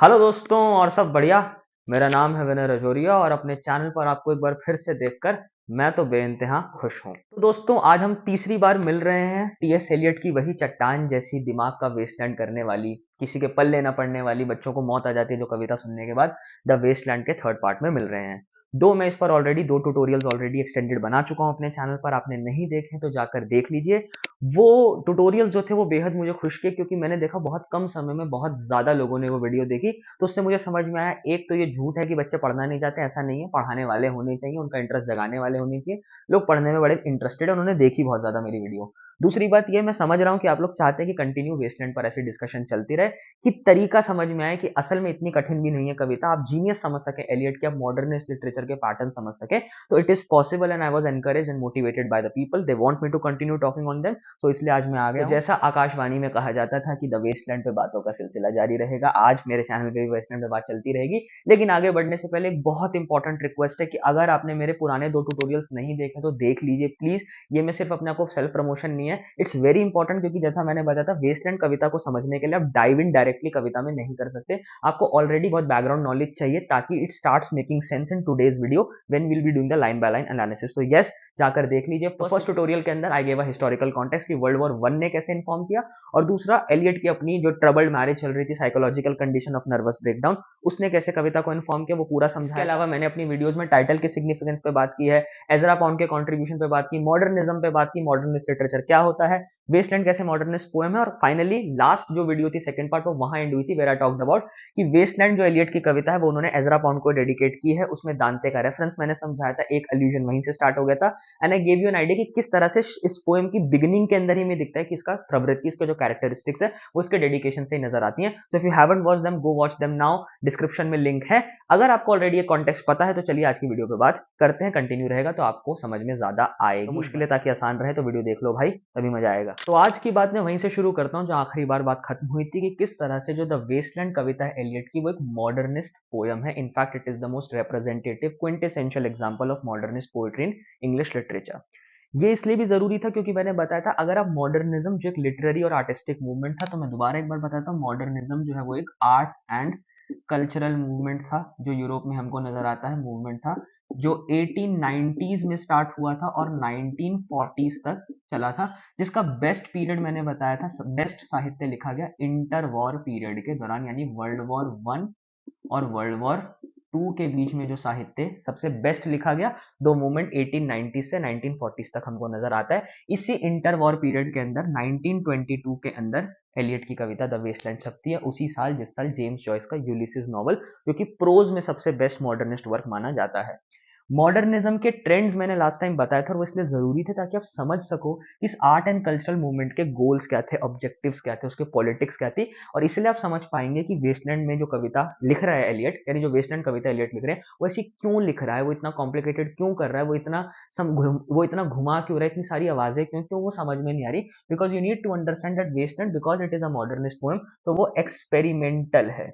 Hello दोस्तों और सब बढ़िया। मेरा नाम है विनय रजौरिया और अपने चैनल पर आपको एक बार फिर से देखकर मैं तो बेइंतहा खुश हूँ। तो दोस्तों आज हम तीसरी बार मिल रहे हैं टीएस एलियट की वही चट्टान जैसी दिमाग का वेस्टलैंड करने वाली, किसी के पल्ले न पड़ने वाली, बच्चों को मौत आ जाती है जो कविता सुनने के बाद, द वेस्टलैंड के थर्ड पार्ट में मिल रहे हैं। मैं इस पर ऑलरेडी दो ट्यूटोरियल्स ऑलरेडी एक्सटेंडेड बना चुका हूँ अपने चैनल पर। आपने नहीं देखे तो जाकर देख लीजिए। वो ट्यूटोरियल्स जो थे वो बेहद मुझे खुश किए क्योंकि मैंने देखा बहुत कम समय में बहुत ज्यादा लोगों ने वो वीडियो देखी। तो उससे मुझे समझ में आया, एक तो ये झूठ है कि बच्चे पढ़ना नहीं चाहते, ऐसा नहीं है। पढ़ाने वाले होने चाहिए, उनका इंटरेस्ट जगाने वाले होने चाहिए। लोग पढ़ने में बड़े इंटरेस्टेड है, उन्होंने देखी बहुत ज्यादा मेरी वीडियो। दूसरी बात ये मैं समझ रहा हूँ कि आप लोग चाहते हैं कि कंटिन्यू वेस्टलैंड पर ऐसी डिस्कशन चलती रहे, कि तरीका समझ में आए कि असल में इतनी कठिन भी नहीं है कविता, आप जीनियस समझ सके एलियट के, आप मॉडर्निस्ट लिटरेचर के पैटर्न समझ सके। तो it is possible and I was encourage and motivated by the people, they want me to continue talking on them. तो इसलिए आज मैं आ गया। तो जैसा आकाशवाणी में कहा जाता था कि द वेस्टलैंड पे बातों का सिलसिला जारी रहेगा, आज मेरे चैनल पे भी वेस्टलैंड पे बात चलती रहेगी। लेकिन आगे बढ़ने से पहले एक बहुत इंपॉर्टेंट रिक्वेस्ट है कि अगर आपने मेरे पुराने दो ट्यूटोरियल्स नहीं देखे तो देख लीजिए प्लीज। ये मैं सिर्फ अपने आपको सेल्फ प्रमोशन नहीं है, इट्स वेरी इंपॉर्टेंट, क्योंकि जैसा मैंने बताया था वेस्टलैंड कविता को समझने के लिए आप डाइव इन डायरेक्टली कविता में नहीं कर सकते। आपको ऑलरेडी बहुत बैकग्राउंड नॉलेज चाहिए ताकि it starts making sense in today's video when we will be doing the line by line analysis. तो यस, जाकर देख लीजिए। फर्स्ट ट्यूटोरियल के अंदर I gave a historical context कि वर्ल्ड वॉर वन ने कैसे इन्फॉर्म किया, और दूसरा एलियट की अपनी जो ट्रबल्ड मैरिज चल रही थी, psychological condition of nervous breakdown, उसने कैसे कविता को इन्फॉर्म किया वो पूरा समझा। इसके अलावा मैंने अपनी वीडियोस में टाइटल के सिग्निफिकेंस पे बात की है, एजरा पॉन्ड के कंट्रीब्यूशन पे बात की, मॉडर्निज्म पे बात की, मॉडर्निस्ट लिटरेचर क्या होता है, वेस्टलैंड कैसे मॉडर्निस्ट पोएम है, और फाइनली लास्ट जो वीडियो थी सेकंड पार्ट वो वहां एंड हुई थी वेयर आई टॉक्ड अबाउट कि वेस्टलैंड जो एलियट की कविता है वो उन्होंने एजरा पॉन्ड को डेडिकेट की है। उसमें दांते का रेफरेंस मैंने समझाया था, एक अल्यूजन वहीं से स्टार्ट हो गया था। And I gave you an idea कि किस तरह से इस पोएम की बिगिनिंग के अंदर ही में दिखता है कि इसका प्रवृत्ति, इसका जो कैरेक्टरिस्टिक्स है वो इसके डेडिकेशन से ही नजर आती है। So if you haven't watch them, go watch them now, description में लिंक है। अगर आपको ऑलरेडी ये कॉन्टेक्स्ट पता है तो चलिए आज की वीडियो पे बात करते हैं, कंटिन्यू रहेगा तो आपको समझ में ज्यादा आएगी। तो मुश्किल है ताकि आसान रहे, तो वीडियो देख लो भाई, तभी मजा आएगा। तो आज की बात मैं वहीं से शुरू करता हूँ जो आखिरी बार बात खत्म हुई थी, कि किस तरह से जो द वेस्टलैंड कविता है एलियट की वो एक मॉडर्निस्ट पोयम है। In fact it is the most representative quintessential example of modernist poetry in English literature. ये इसलिए भी जरूरी था क्योंकि मैंने बताया था अगर आप मॉडर्निज्म जो एक लिटरेरी और आर्टिस्टिक मूवमेंट था, तो मैं दोबारा एक बार बताता हूँ, मॉडर्निज्म जो है वो एक आर्ट एंड कल्चरल मूवमेंट था जो यूरोप में हमको नजर आता है। मूवमेंट था जो 1890s में स्टार्ट हुआ था और 1940s तक चला था, जिसका बेस्ट पीरियड मैंने बताया था, बेस्ट साहित्य लिखा गया इंटर वॉर पीरियड के दौरान, यानी वर्ल्ड वॉर वन और वर्ल्ड वॉर टू के बीच में जो साहित्य सबसे बेस्ट लिखा गया, दो मूवमेंट 1890 से 1940 तक हमको नजर आता है। इसी इंटर वॉर पीरियड के अंदर 1922 के अंदर एलियट की कविता द वेस्टलैंड छपती है, उसी साल जिस साल जेम्स जॉयस का यूलिसिस नॉवल, जो कि प्रोज में सबसे बेस्ट मॉडर्निस्ट वर्क माना जाता है। मॉडर्निज्म के ट्रेंड्स मैंने लास्ट टाइम बताया था और वो इसलिए जरूरी थे ताकि आप समझ सको इस आर्ट एंड कल्चरल मूवमेंट के गोल्स क्या थे, ऑब्जेक्टिव्स क्या थे, उसके पॉलिटिक्स क्या थी। और इसलिए आप समझ पाएंगे कि वेस्टलैंड में जो कविता लिख रहा है एलियट, यानी जो वेस्टलैंड कविता एलियट लिख रहे हैं वो ऐसी क्यों लिख रहा है, वो इतना कॉम्प्लिकेटेड क्यों कर रहा है, वो इतना घुमा क्यों रहा है, इतनी सारी आवाजें क्यों क्यों, वो समझ में नहीं आ रही। Because you need to understand that Waste Land, because it is a modernist poem, तो वो एक्सपेरिमेंटल है।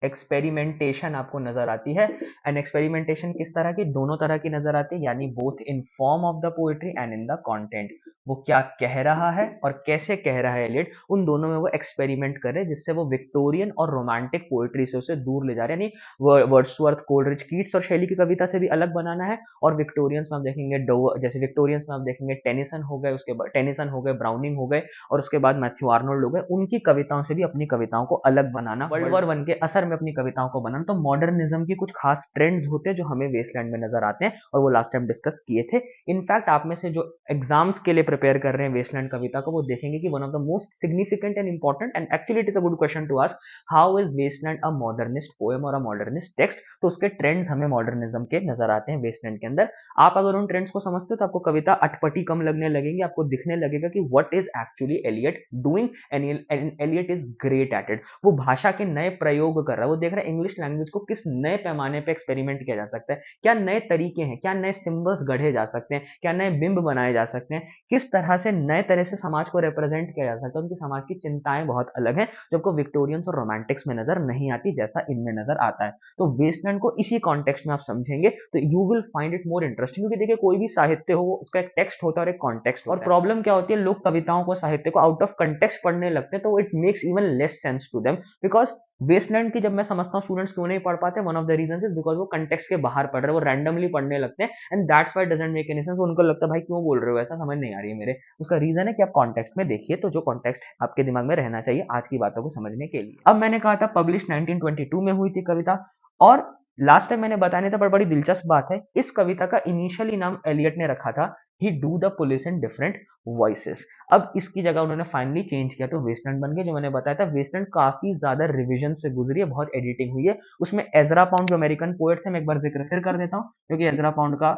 एक्सपेरिमेंटेशन आपको नजर आती है। एंड एक्सपेरिमेंटेशन किस तरह की, दोनों तरह की नजर आती है, यानी both in form of the poetry and in the content. वो क्या कह रहा है और कैसे कह रहा है एलियट, उन दोनों में वो एक्सपेरिमेंट कर रहे हैं, जिससे वो विक्टोरियन और रोमांटिक पोएट्री से उसे दूर ले जा रहे हैं। यानी वर्ड्सवर्थ, कोलरिज, कीट्स और शैली की कविता से भी अलग बनाना है। और विक्टोरियंस में आप देखेंगे जैसे विक्टोरियंस में आप देखेंगे टेनिसन हो गए, उसके बाद टेनिसन हो गए, ब्राउनिंग हो गए, और उसके बाद मैथ्यू आर्नोल्ड हो गए, उनकी कविताओं से भी अपनी कविताओं को अलग बनाना, वर्ल्ड वॉर वन के असर में अपनी कविताओं को बनाना। तो मॉडर्निज्म की कुछ खास ट्रेंड्स होते हैं जो हमें वेस्टलैंड में नजर आते हैं, और वो लास्ट टाइम डिस्कस किए थे। इनफैक्ट आप में से जो एग्जाम्स के लिए प्रिपेयर कर रहे हैं वेस्टलैंड कविता को, वो देखेंगे कि one of the most significant and important, and actually it is a good question to ask, how is Waste Land a modernist poem or a modernist text. तो उसके ट्रेंड्स हमें मॉडर्निज्म के नजर आते हैं वेस्टलैंड के अंदर। आप अगर उन ट्रेंड्स को समझते हो तो आपको कविता अटपटी कम लगने लगेगी, आपको दिखने लगेगा कि what is actually Eliot doing, and Eliot is great at it. वो भाषा के नए प्रयोग कर रहा है, वो देख रहा है इंग्लिश लैंग्वेज को किस नए पैमाने पे एक्सपेरिमेंट किया जा सकता है, क्या नए तरीके हैं, क्या नए सिंबल्स गढ़े जा सकते हैं, क्या नए बिंब बनाए जा सकते हैं, किस तरह से नए तरह से समाज को रिप्रेजेंट किया जा सकता है। उनकी समाज की चिंताएं बहुत अलग हैं जो आपको विक्टोरियंस और रोमांटिक्स में नजर नहीं आती, जैसा इनमें नजर आता है। तो वेस्टलैंड को इसी कॉन्टेक्स्ट में आप समझेंगे तो you will find it more interesting, क्योंकि देखिए कोई भी साहित्य हो उसका एक टेक्स्ट होता है और एक कॉन्टेक्स्ट होता है। और प्रॉब्लम क्या होती है, लोग कविताओं को, साहित्य को आउट ऑफ कंटेक्स्ट पढ़ने लगते हैं, तो it makes even less sense to them, because Waste Land की जब मैं समझता हूँ स्टूडेंट्स क्यों नहीं पढ़ पाते, one of the reasons is because वो कंटेक्स्ट के बाहर पढ़ रहे हैं, वो रैंडमली पढ़ने लगते हैं and that's why doesn't make any sense. उनको लगता है भाई क्यों बोल रहे हो, ऐसा समझ नहीं आ रही है मेरे। उसका रीजन है कि आप कॉन्टेक्स्ट में देखिए, तो जो कॉन्टेक्स्ट आपके दिमाग में रहना चाहिए आज की बातों को समझने के लिए। अब मैंने कहा था पब्लिश 1922 में हुई थी कविता, और लास्ट टाइम मैंने बताया नहीं था पर बड़ी दिलचस्प बात है, इस कविता का इनिशियली नाम एलियट ने रखा था ही do the police in different voices. अब इसकी जगह उन्होंने फाइनली चेंज किया तो वेस्टलैंड बन गया। जो मैंने बताया था वेस्टलैंड काफी ज्यादा रिविजन से गुजरी है, बहुत एडिटिंग हुई है। उसमें एजरा पाउंड जो अमेरिकन पोएट थे, मैं एक बार जिक्र फिर कर देता हूँ क्योंकि एजरा पाउंड का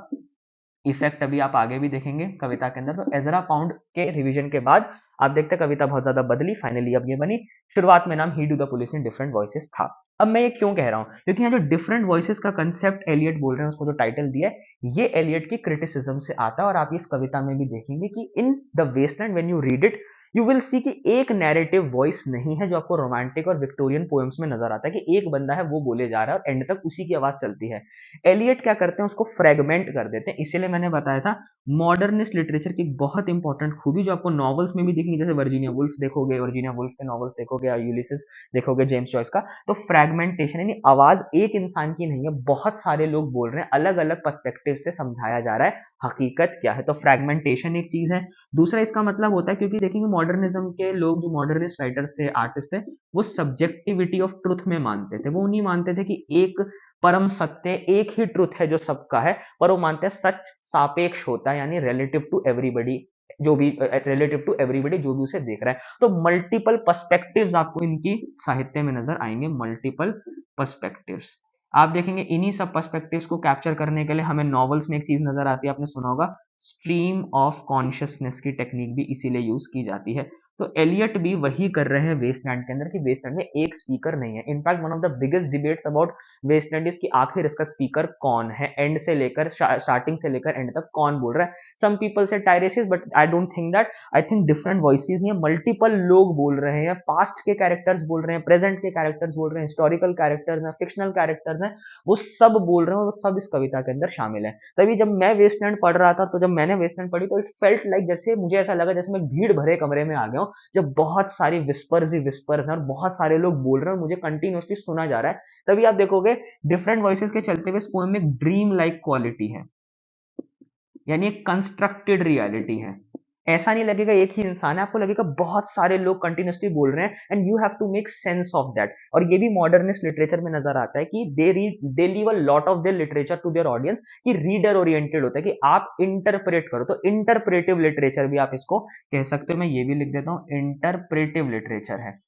इफेक्ट अभी आप आगे भी देखेंगे कविता के अंदर। तो एजरा पाउंड के रिवीजन के बाद आप देखते हैं कविता बहुत ज्यादा बदली, फाइनली अब ये बनी। शुरुआत में नाम ही do the police in different voices था। अब मैं ये क्यों कह रहा हूं, क्योंकि यहाँ जो डिफरेंट वॉइसेस का कंसेप्ट एलियट बोल रहे हैं, उसको जो टाइटल दिया है ये एलियट की क्रिटिसिज्म से आता है। और आप इस कविता में भी देखेंगे कि in the Waste Land when you read it you will see कि एक नैरेटिव वॉइस नहीं है जो आपको रोमांटिक और विक्टोरियन पोएम्स में नजर आता है कि एक बंदा है वो बोले जा रहा है और एंड तक उसी की आवाज चलती है। एलियट क्या करते हैं, उसको फ्रेगमेंट कर देते हैं। इसीलिए मैंने बताया था मॉडर्निस्ट लिटरेचर की बहुत इंपॉर्टेंट खूबी जो आपको नॉवेल्स में भी दिखेंगी, जैसे वर्जीनिया वुल्फ देखोगे, वर्जीनिया वुल्फ के नॉवेल्स देखोगे या यूलिसिस देखोगे जेम्स जॉयस का, तो फ्रेगमेंटेशन यानी आवाज एक इंसान की नहीं है, बहुत सारे लोग बोल रहे हैं, अलग अलग पर्सपेक्टिव से समझाया जा रहा है हकीकत क्या है। तो फ्रेगमेंटेशन एक चीज है। दूसरा इसका मतलब होता है, क्योंकि देखेंगे मॉडर्निज्म के लोग जो मॉडर्निस्ट राइटर्स थे, आर्टिस्ट थे, वो सब्जेक्टिविटी ऑफ ट्रुथ में मानते थे। वो नहीं मानते थे कि एक परम सत्य एक ही ट्रुथ है जो सबका है, पर वो मानते हैं सच सापेक्ष होता है, यानी रिलेटिव टू एवरीबडी, जो भी रिलेटिव टू एवरीबडी जो भी उसे देख रहा है। तो मल्टीपल पर्सपेक्टिव्स आपको इनकी साहित्य में नजर आएंगे, मल्टीपल पर्सपेक्टिव्स। आप देखेंगे इन्हीं सब पर्सपेक्टिव्स को कैप्चर करने के लिए हमें नॉवेल्स में एक चीज नजर आती है, आपने सुना होगा स्ट्रीम ऑफ कॉन्शियसनेस की टेक्निक भी इसीलिए यूज की जाती है। तो एलियट भी वही कर रहे हैं वेस्टलैंड के अंदर कि वेस्टलैंड में एक स्पीकर नहीं है। In fact one of the biggest debates about Waste Land is कि आखिर इसका स्पीकर कौन है, एंड से लेकर स्टार्टिंग से लेकर एंड तक कौन बोल रहा है। सम पीपल से Tiresias, but I don't think that. I think different voices हैं, मल्टीपल लोग बोल रहे हैं, पास्ट के कैरेक्टर्स बोल रहे हैं, प्रेजेंट के कैरेक्टर्स बोल रहे हैं, हिस्टोरिकल कैरेक्टर्स हैं, फिक्शनल कैरेक्टर्स हैं, वो सब बोल रहे हैं और वो सब इस कविता के अंदर शामिल है। तभी जब मैं वेस्टलैंड पढ़ रहा था, तो जब मैंने वेस्टलैंड पढ़ी तो इट फेल्ट लाइक जैसे मुझे ऐसा लगा जैसे मैं भीड़ भरे कमरे में आ गया हूँ, जब बहुत सारी विस्पर्स ही विस्पर्स हैं और बहुत सारे लोग बोल रहे हैं और मुझे कंटिन्यूसली सुना जा रहा है। तभी आप देखोगे डिफरेंट वॉइसेस के चलते हुए इस पोएम में ड्रीम लाइक क्वालिटी है, यानी एक कंस्ट्रक्टेड रियलिटी है। ऐसा नहीं लगेगा एक ही इंसान है, आपको लगेगा बहुत सारे लोग कंटिन्यूसली बोल रहे हैं and you have to make sense of that. और ये भी मॉडर्निस्ट लिटरेचर में नजर आता है कि they leave a lot of their literature to their audience, कि रीडर ओरिएंटेड होता है कि आप इंटरप्रेट करो। तो इंटरप्रेटिव लिटरेचर भी आप इसको कह सकते हो। मैं ये भी लिख देता हूं, इंटरप्रेटिव लिटरेचर है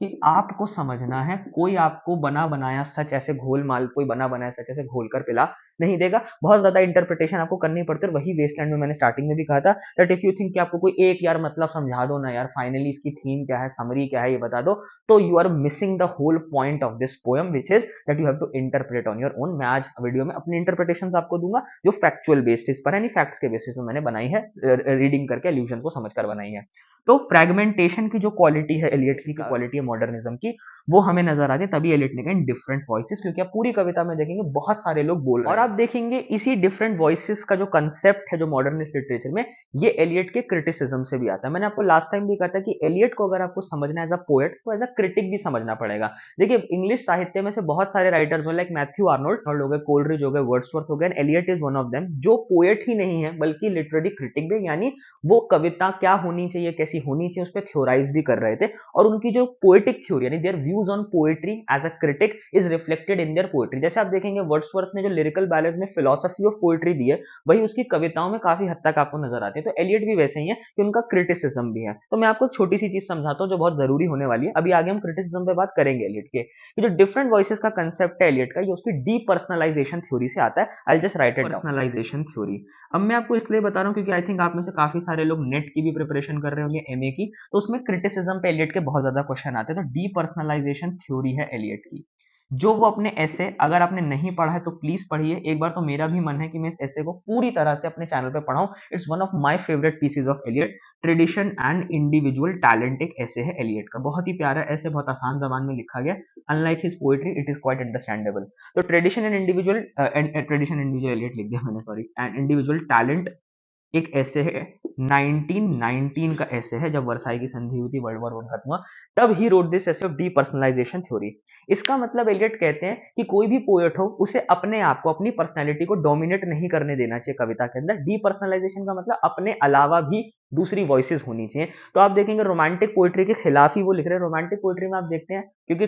कि आपको समझना है, कोई आपको बना बनाया सच ऐसे घोल माल, कोई बना बनाया सच ऐसे घोल कर पिला नहीं देगा। बहुत ज्यादा इंटरप्रिटेशन आपको करनी पड़ती है। वही वेस्टलैंड में मैंने स्टार्टिंग में भी कहा था दैट इफ यू थिंक कि आपको कोई एक यार मतलब समझा दो ना यार, फाइनली इसकी थीम क्या है, समरी क्या है ये बता दो, तो you are missing the whole point of this poem which is that you have to interpret on your own. मैं आज वीडियो में अपनी इंटरप्रिटेशन आपको दूंगा जो फैक्चुअल बेसिस पर है, नहीं फैक्ट्स के बेसिस पे मैंने बनाई है, रीडिंग करके एल्यूजन को समझकर बनाई है। तो फ्रेगमेंटेशन की जो क्वालिटी है एलियट की क्वालिटी है मॉडर्निज्म की, वो हमें नजर आती है। तभी एलियट ने कहा डिफरेंट वॉइसेस, क्योंकि आप पूरी कविता में देखेंगे बहुत सारे लोग बोल रहे हैं। और आप देखेंगे इसी डिफरेंट वॉइसेस का जो कंसेप्ट है जो मॉडर्निस्ट लिटरेचर में, ये एलियट के क्रिटिसिज्म से भी आता है। मैंने आपको लास्ट टाइम भी कहा था कि एलियट को अगर आपको समझना है एज अ पोएट तो एज अ क्रिटिक भी समझना पड़ेगा। देखिए इंग्लिश साहित्य में से बहुत सारे राइटर्स लाइक मैथ्यू आर्नोल्ड हो गए, कोलरिज हो गए, वर्ड्सवर्थ हो गए, Eliot is one of them, जो पोएट ही नहीं है बल्कि लिटरेरी क्रिटिक भी, यानी वो कविता क्या होनी चाहिए, कैसी होनी चाहिए, उस पर थ्योराइज भी कर रहे थे। और उनकी जो पोएटिक थ्योरी यानी their views on poetry as a critic is reflected in their poetry. जैसे आप देखेंगे वर्ड्सवर्थ ने जो लिरिकल बैलेंस में फिलोसफी ऑफ पोएट्री दी है, वही उसकी कविताओं में काफी हद तक आपको नजर आती है। तो एलियट भी वैसे ही है कि उनका क्रिटिसिज्म भी है। तो मैं आपको एक छोटी सी चीज समझाता हूँ जो बहुत जरूरी होने वाली है। अभी आगे हम क्रिटिसिज्म पे बात करेंगे एलियट के। जो डिफरेंट वॉइसेस का कंसेप्ट है एलियट का, ये उसकी डीपर्सनलाइजेशन थ्योरी से आता है। I just write it, personalisation theory. अब मैं आपको इसलिए बता रहा हूँ क्योंकि आई थिंक आप में से काफी सारे लोग नेट की भी प्रिपरेशन कर रहे होंगे, एमए की, तो उसमें क्रिटिसिज्म पे एलियट के बहुत ज्यादा क्वेश्चन आते हैं। तो डीपर्सनलाइजेशन थ्योरी है एलियट की, जो वो अपने ऐसे, अगर आपने नहीं पढ़ा है तो प्लीज पढ़िए एक बार। तो मेरा भी मन है कि मैं इस ऐसे को पूरी तरह से अपने चैनल पे पढ़ाऊं। It's one of my favourite pieces of Eliot. Tradition and individual talent एक ऐसे है एलियट का, बहुत ही प्यारा ऐसे, बहुत आसान जबान में लिखा गया। Unlike his poetry it is quite understandable. तो tradition and individual, tradition individual Eliot लिख दिया मैंने, सॉरी, एंड इंडिविजुअल टैलेंट एक ऐसे है, 1919 का ऐसे है, जब वर्साई की संधि हुई थी, वर्ल्ड वॉर 1 खत्म हुआ, तब he wrote this essay of depersonalisation theory. इसका मतलब एलियट कहते हैं कि कोई भी पोएट हो उसे अपने आप को, अपनी पर्सनैलिटी को डोमिनेट नहीं करने देना चाहिए कविता के अंदर। डीपर्सनलाइजेशन का मतलब अपने अलावा भी दूसरी वॉइसेस होनी चाहिए। तो आप देखेंगे रोमांटिक पोएट्री के खिलाफ ही वो लिख रहे हैं। रोमांटिक पोएट्री में आप देखते हैं, क्योंकि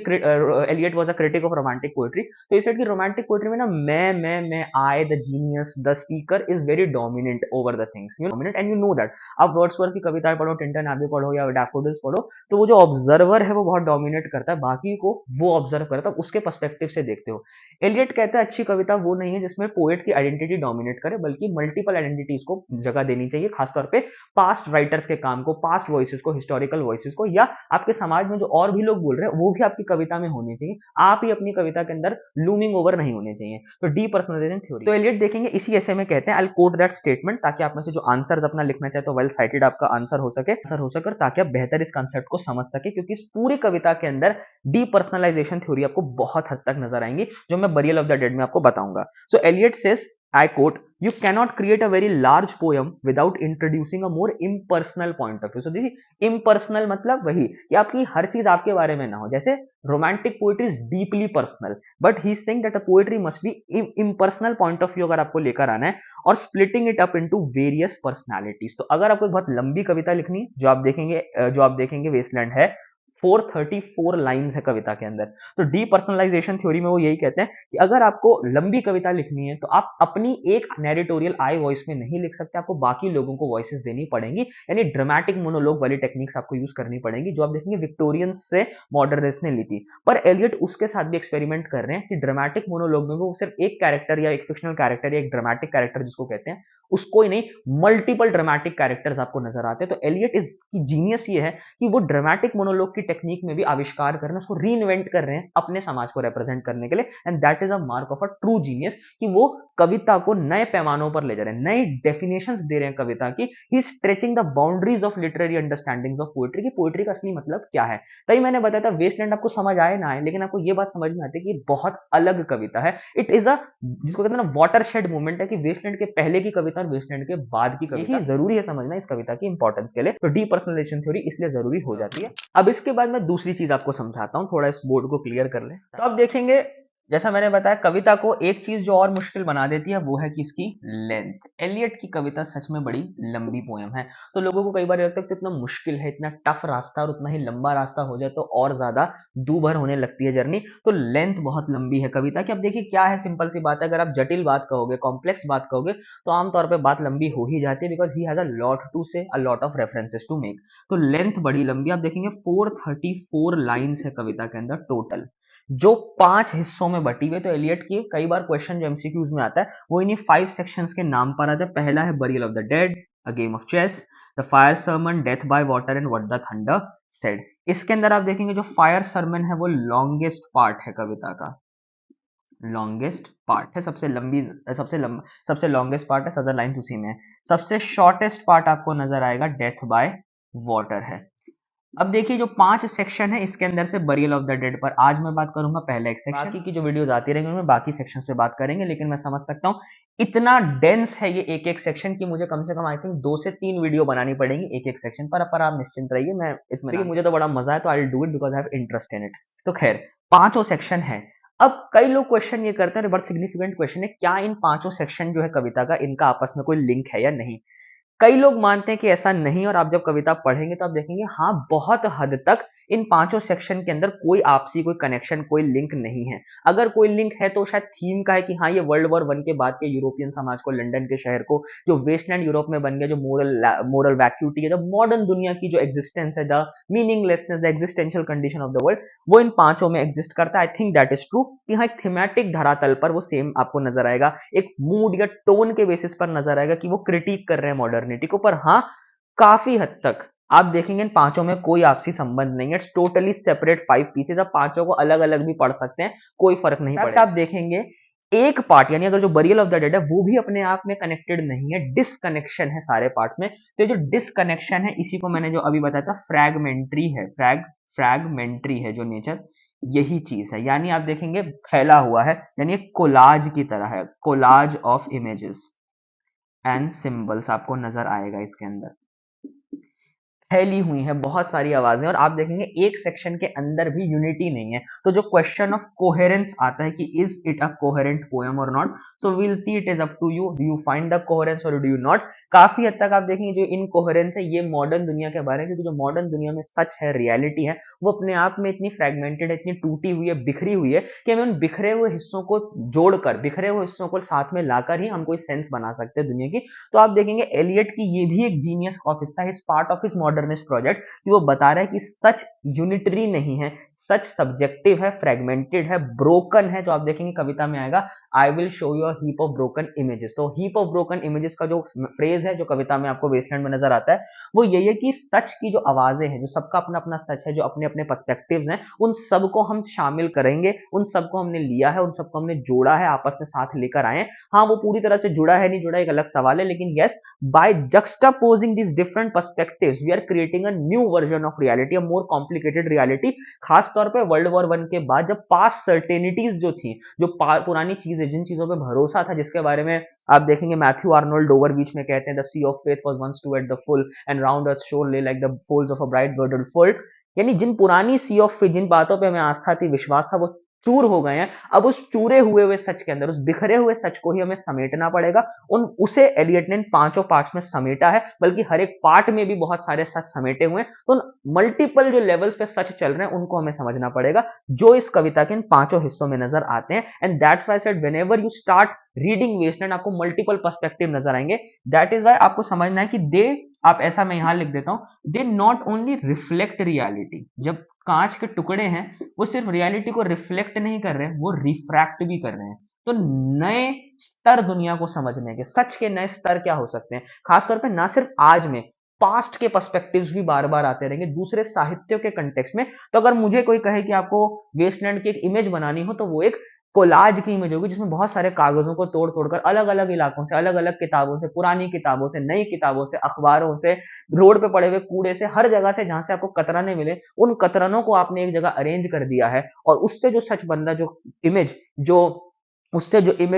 Eliot was a critic of romantic poetry, तो इस की रोमांटिक पोएट्री में ना मैं, I, the genius, the speaker is very dominant over the things, you dominate, and you know that. आप वर्ड्सवर्थ की कविताएं पढ़ो, टिंटन एबी पढ़ो या डैफोडिल्स पढ़ो, तो वो जो ऑब्जर्वर है वो बहुत डोमिनेट करता है, बाकी को वो ऑब्जर्व करता है, उसके पर्सपेक्टिव से देखते हो। एलियट कहता है अच्छी कविता वो नहीं है जिसमें पोएट की आइडेंटिटी डोमिनेट करे, बल्कि मल्टीपल आइडेंटिटीज को जगह देनी चाहिए, खासतौर पे पास्ट राइटर्स के काम को, पास्ट वॉइसेस को, हिस्टोरिकल वॉइसेस को, या आपके समाज में जो और भी लोग बोल रहे हैं वो भी आपकी कविता में होने चाहिए। आप ही अपनी कविता के अंदर लूमिंग ओवर नहीं होने चाहिए। तो डीपर्सनलाइजेशन थ्योरी, तो एलियट देखेंगे इसी ऐसे में कहते हैं, आई कोट दैट स्टेटमेंट, ताकि आप में से जो आंसर्स अपना लिखना चाहे तो वेल साइटेड आपका आंसर हो सके, ताकि आप बेहतर इस कंसेप्ट को समझ सके, क्योंकि इस पूरी कविता के अंदर डीपर्सनलाइजेशन थ्योरी आपको बहुत हद तक नजर आएंगी, जो मैं बरियल ऑफ द डेड में आपको बताऊंगा। So Eliot says, I quote, you cannot create a very large poem without introducing a more impersonal point of view. So देखिए impersonal मतलब वही कि आपकी हर चीज आपके बारे में ना हो। जैसे romantic poetry is deeply personal, but he is saying that a poetry must be impersonal point of view अगर आपको लेकर आना है, और splitting it up into various personalities। तो अगर आपको बहुत लंबी कविता लिखनी, जो आप देखेंगे वेस्टलैंड है 434 लाइंस है कविता के अंदर। तो डीपर्सनलाइजेशन थ्योरी में वो यही कहते हैं कि अगर आपको लंबी कविता लिखनी है तो आप अपनी एक नैरेटोरियल आई वॉइस में नहीं लिख सकते, आपको बाकी लोगों को वॉइसेस देनी पड़ेंगी, यानी ड्रामेटिक मोनोलॉग वाली टेक्निक्स आपको यूज करनी पड़ेंगी, जो आप देखेंगे विक्टोरियंस से मॉडर्निस्ट ने ली थी। पर एलियट उसके साथ भी एक्सपेरिमेंट कर रहे हैं कि ड्रामेटिक मोनोलॉग में वो सिर्फ एक कैरेक्टर या एक फिक्शनल कैरेक्टर या एक ड्रामेटिक कैरेक्टर जिसको कहते हैं उसको ही नहीं, मल्टीपल ड्रामेटिक कैरेक्टर्स आपको नजर आते हैं। तो एलियट इज की जीनियस ये है कि वो ड्रामेटिक मोनोलॉग की टेक्निक में भी आविष्कार कर रहे हैं, उसको रीइन्वेंट कर रहे हैं अपने समाज को रिप्रेजेंट करने के लिए, and that is a mark of a true genius, कि वो कविता को नए पैमानों पर ले जा रहे हैं, नई डेफिनेशंस दे रहे हैं कविता की। He stretching the boundaries of literary understandings of poetry, की पोएट्री का असली मतलब क्या है। तभी मैंने बताया था वेस्टलैंड आपको समझ आए ना आए, लेकिन आपको ये बात समझ में आती है कि बहुत अलग कविता है। इट इज अ, जिसको कहते हैं ना वाटरशेड मूवमेंट है, कि वेस्टलैंड के पहले की कविता और वेस्टलैंड के बाद की कविता, यही जरूरी है समझना इस कविता की इंपॉर्टेंस के लिए। तो डीपर्सनलाइजेशन थ्योरी इसलिए जरूरी हो जाती है। अब इसके बाद मैं दूसरी चीज आपको समझाता हूं, थोड़ा इस बोर्ड को क्लियर कर ले। तो अब देखेंगे, जैसा मैंने बताया कविता को एक चीज जो और मुश्किल बना देती है वो है कि इसकी लेंथ। एलियट की कविता सच में बड़ी लंबी पोयम है, तो लोगों को कई बार लगता है कि इतना मुश्किल है, इतना टफ रास्ता, और उतना ही लंबा रास्ता हो जाए तो और ज्यादा दूभर होने लगती है जर्नी। तो लेंथ बहुत लंबी है कविता की। अब देखिए क्या है, सिंपल सी बात है, अगर आप जटिल बात कहोगे, कॉम्प्लेक्स बात कहोगे, तो आमतौर पर बात लंबी हो ही जाती है, because he has a lot to say, a lot of references to make. तो लेंथ बड़ी लंबी, आप देखेंगे 434 लाइन्स है कविता के अंदर टोटल, जो 5 हिस्सों में बटी हुई। तो एलियट की कई बार क्वेश्चन जो एमसीक्यूज में आता है वो इन्हीं 5 सेक्शंस के नाम पर आता है। पहला है burial of the dead, a game of chess, the fire sermon, death by water, and what the thunder said. इसके अंदर आप देखेंगे जो फायर सरमन है वो लॉन्गेस्ट पार्ट है कविता का, लॉन्गेस्ट पार्ट है, सबसे लॉन्गेस्ट पार्ट है, सदर लाइन्स उसी में है। सबसे शॉर्टेस्ट पार्ट आपको नजर आएगा डेथ बाय वाटर है। अब देखिए जो 5 सेक्शन है इसके अंदर से बरियल ऑफ द डेड पर आज मैं बात करूंगा, पहला एक सेक्शन, बाकी की जो वीडियोस आती रहेंगी उनमें बाकी सेक्शंस पे बात करेंगे। लेकिन मैं समझ सकता हूँ इतना डेंस है ये एक एक सेक्शन की, मुझे कम से कम आई थिंक 2 से 3 वीडियो बनानी पड़ेंगी एक एक सेक्शन पर आप निश्चिंत रहिए, मैं इसमें मुझे तो बड़ा मजा है, तो I will do it because I have interest in it. तो खैर 5 सेक्शन है। अब कई लोग क्वेश्चन ये करते हैं, बड़ा सिग्निफिकेंट क्वेश्चन है, क्या इन 5 सेक्शन जो है कविता का, इनका आपस में कोई लिंक है या नहीं। कई लोग मानते हैं कि ऐसा नहीं, और आप जब कविता पढ़ेंगे तो आप देखेंगे हाँ बहुत हद तक इन 5 सेक्शन के अंदर कोई आपसी कोई कनेक्शन, कोई लिंक नहीं है। अगर कोई लिंक है तो शायद थीम का है कि हाँ ये वर्ल्ड वॉर 1 के बाद के यूरोपियन समाज को, लंदन के शहर को, जो वेस्टलैंड यूरोप में बन गया, जो मोरल वैक्यूटी है, जो मॉडर्न दुनिया की जो एग्जिस्टेंस है, the meaninglessness, the existential condition of the world, वो इन 5 में एग्जिस्ट करता है। I think that is true कि हाँ एक थीमेटिक धरातल पर वो सेम आपको नजर आएगा, एक मूड या टोन के बेसिस पर नजर आएगा कि वो क्रिटिक कर रहे हैं मॉडर्निटी को। पर हाँ काफी हद तक आप देखेंगे इन 5 में कोई आपसी संबंध नहीं है, इट्स टोटली सेपरेट 5 पीसेज। आप 5 को अलग अलग भी पढ़ सकते हैं, कोई फर्क नहीं पड़ेगा। आप देखेंगे एक पार्ट, यानी अगर जो बरियल ऑफ द डेड है वो भी अपने आप में कनेक्टेड नहीं है, डिसकनेक्शन है सारे पार्ट्स में। तो ये जो डिसकनेक्शन है इसी को मैंने जो अभी बताया था फ्रैगमेंट्री है, फ्रैगमेंट्री है जो नेचर, यही चीज है। यानी आप देखेंगे फैला हुआ है, यानी एक कोलाज की तरह है, collage of images and symbols आपको नजर आएगा इसके अंदर। फैली हुई है बहुत सारी आवाजें, और आप देखेंगे एक सेक्शन के अंदर भी यूनिटी नहीं है। तो जो क्वेश्चन ऑफ कोहेरेंस आता है कि is it a coherent poem or not, so we'll see it is up to you, do you find the coherence or do you not. काफी हद तक आप देखेंगे जो इनकोहेरेंस है ये मॉडर्न दुनिया के बारे में, क्योंकि जो मॉडर्न दुनिया में सच है, रियलिटी है, वो अपने आप में इतनी फ्रेगमेंटेड है, इतनी टूटी हुई है, बिखरी हुई है कि हमें उन बिखरे हुए हिस्सों को जोड़कर, बिखरे हुए हिस्सों को साथ में लाकर ही हम कोई सेंस बना सकते हैं दुनिया की। तो आप देखेंगे एलियट की ये भी एक जीनियस ऑफ हिस्सा है, इस part of his modernist project, कि वो बता रहा है कि सच यूनिटरी नहीं है, सच सब्जेक्टिव है, फ्रेगमेंटेड है, ब्रोकन है। जो आप देखेंगे कविता में आएगा, I will show you a heap of broken images. तो हीप ऑफ ब्रोकन इमेजेस का जो फ्रेज है जो कविता में आपको वेस्टलैंड में नजर आता है, वो यही है कि सच की जो आवाजें हैं, जो सबका अपना अपना सच है, जो अपने अपने पर्सपेक्टिव्स हैं, उन सबको हम शामिल करेंगे, उन सबको हमने लिया है, उन सबको हमने जोड़ा है, आपस में साथ लेकर आए। हाँ, वो पूरी तरह से जुड़ा है नहीं जुड़ा एक अलग सवाल है, लेकिन yes, by juxtaposing these different perspectives we are creating a new version of reality, a more complicated reality। खास तौर पे वर्ल्ड वॉर 1 के बाद जब पास्ट सर्टेनिटीज जो थी, जो पुरानी चीजें, जिन चीजों पे भरोसा था, जिसके बारे में आप देखेंगे मैथ्यू आर्नोल्ड डोवर बीच में कहते हैं, the sea of faith was once too at the full and round earth shore lay like the folds of a bright bearded fold. यानी जिन पुरानी सी ऑफ फेथ, जिन बातों पे हमें आस्था थी, विश्वास था, वो चूर हो गए हैं। अब उस चूरे हुए सच के अंदर, उस बिखरे हुए सच को ही हमें समेटना पड़ेगा। उसे एलियट ने पांचों पार्ट्स में समेटा है, बल्कि हर एक पार्ट में भी बहुत सारे सच समेटे हुए हैं। तो मल्टीपल जो लेवल्स पे सच चल रहे हैं उनको हमें समझना पड़ेगा, जो इस कविता के इन पांचों हिस्सों में नजर आते हैं। And that's why I said whenever you start reading Waste Land, आपको मल्टीपल पर्सपेक्टिव नजर आएंगे। दैट इज व्हाई आपको समझना है कि दे, आप ऐसा मैं यहां लिख देता हूं, they not only reflect reality. जब कांच के टुकड़े हैं, वो सिर्फ रियलिटी को रिफ्लेक्ट नहीं कर रहे हैं, वो रिफ्रैक्ट भी कर रहे हैं। तो नए स्तर दुनिया को समझने के, सच के नए स्तर क्या हो सकते हैं, खासतौर पे ना सिर्फ आज में, पास्ट के पर्सपेक्टिव्स भी बार बार आते रहेंगे दूसरे साहित्यों के कंटेक्स्ट में। तो अगर मुझे कोई कहे कि आपको वेस्टलैंड की एक इमेज बनानी हो, तो वो एक कोलाज की इमेज होगी, जिसमें बहुत सारे कागजों को तोड़ तोड़कर अलग अलग इलाकों से, अलग अलग किताबों से, पुरानी किताबों से, नई किताबों से, अखबारों से, रोड पे पड़े हुए कूड़े से, हर जगह से जहां से आपको कतराने मिले, उन कतरनों को आपने एक जगह अरेंज कर दिया है। और उससे जो सच बन रहा, जो इमेज,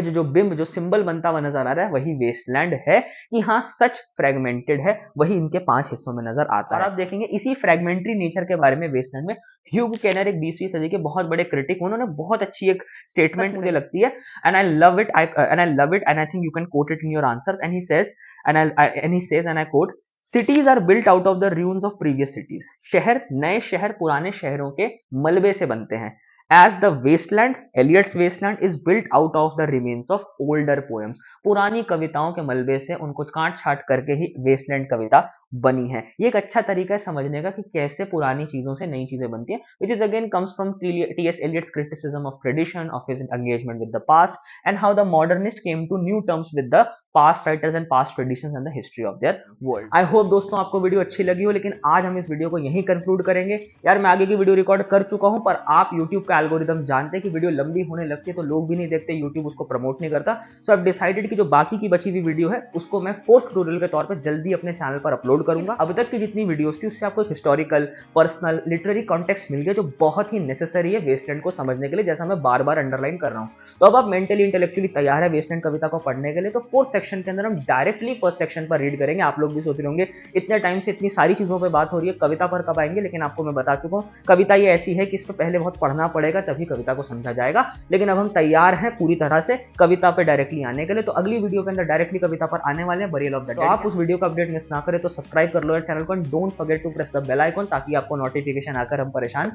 जो बिंब, जो सिंबल बनता हुआ नजर आ रहा है, वही वेस्टलैंड है। कि हाँ, सच फ्रेगमेंटेड है, वही इनके 5 हिस्सों में नजर आता है। और आप देखेंगे इसी फ्रेगमेंट्री नेचर के बारे में वेस्टलैंड में ह्यूग केनर, एक 20वीं सदी के बहुत बड़े क्रिटिक, उन्होंने बहुत अच्छी एक स्टेटमेंट मुझे लगती है, and I love it and I think you can quote it in your answers. And he says and I quote, cities are built out of the ruins of previous cities. शहर, नए शहर पुराने शहरों के मलबे से बनते हैं। As the wasteland, Eliot's wasteland is built out of the remains of older poems। पुरानी कविताओं के मलबे से उनको काट छाट करके ही वेस्टलैंड कविता बनी है। ये एक अच्छा तरीका है समझने का कि कैसे पुरानी चीजों से नई चीजें बनती हैं, which is again comes from T.S. Eliot's criticism of tradition, of his engagement with the past, and how the modernists came to new terms with the past writers and past traditions and the history of their world। I hope दोस्तों आपको video अच्छी लगी हो, लेकिन आज हम इस video को यहीं कंक्लूड करेंगे। यार मैं आगे की वीडियो रिकॉर्ड कर चुका हूं, पर आप YouTube का एल्गोरिदम जानते हैं कि वीडियो लंबी होने लगती है तो लोग भी नहीं देखते, YouTube उसको प्रमोट नहीं करता। सो आई डिसाइडेड कि जो बाकी की बची हुई वीडियो है उसको मैं फोर्थ ट्यूटोरियल के तौर पर जल्दी अपने चैनल पर अपलोड करूंगा। अब तक की जितनी वीडियोस थी उससे आपको हिस्टोरिकल, पर्सनल, लिटरेरी कॉन्टेक्स्ट मिल गया, जो बहुत ही नेसेसरी है वेस्टलैंड को समझने के लिए, जैसा मैं बार बार अंडरलाइन कर रहा हूं। तो अब आप मेंटली इंटेलेक्चुअली तैयार है वेस्टलैंड कविता को पढ़ने के लिए, तो फोर्थ सेक्शन के अंदर हम डायरेक्टली फर्स्ट सेक्शन पर रीड करेंगे। आप लोग भी सोच रहे होंगे इतने टाइम से इतनी सारी चीजों पर बात हो रही है, कविता पर कब आएंगे, लेकिन आपको मैं बता चुका हूं, कविता ये ऐसी है कि इस पर पहले बहुत पढ़ना पड़ेगा तभी कविता को समझा जाएगा। लेकिन अब हम तैयार हैं पूरी तरह से कविता पे डायरेक्टली आने के लिए। तो अगली वीडियो के अंदर डायरेक्टली कविता पर आने वाले हैं, बरियल ऑफ द डेड। तो आप उस वीडियो का अपडेट मिस ना करें तो सब्सक्राइब कर लो यार चैनल को, and don't forget to press the bell icon, ताकि आपको नोटिफिकेशन आकर हम परेशान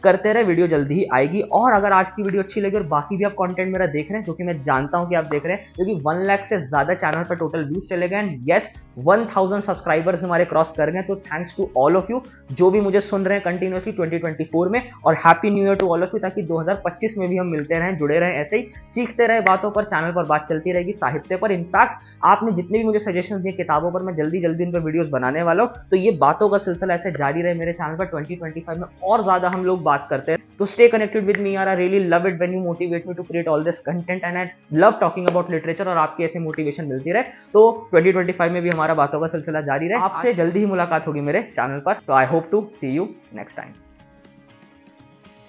करते रहे। वीडियो जल्दी ही आएगी। और अगर आज की वीडियो अच्छी लगी और बाकी भी आप कंटेंट मेरा देख रहे हैं, क्योंकि मैं जानता हूं कि आप देख रहे हैं, क्योंकि 1 लाख से ज्यादा चैनल पर टोटल व्यूज चले गए, एंड यस 1000 सब्सक्राइबर्स हमारे क्रॉस कर गए। तो thanks to all of you जो भी मुझे सुन रहे हैं कंटिन्यूअसली 2024 में, और happy new year to all of you, ताकि 2025 में भी हम मिलते रहें, जुड़े रहें, ऐसे ही सीखते रहे बातों पर, चैनल पर बात चलती रहेगी साहित्य पर। इनफैक्ट आपने जितने भी मुझे सजेशंस दिए किताबों पर, मैं जल्दी जल्दी उन पर वीडियोस बनाने वाला हूं। तो ये बातों का सिलसिला ऐसे जारी रहे मेरे चैनल पर, 2025 में और ज्यादा हम लोग बात करते हैं। तो स्टे कनेक्टेड विद मी यार, I really love it when you motivate me to create all this content, and I love talking about literature, और आपकी ऐसे मोटिवेशन मिलती रहे। तो 2025 में भी हमारा बातों का सिलसिला जारी रहे। आपसे जल्दी ही मुलाकात होगी मेरे चैनल पर। तो I hope to see you next time.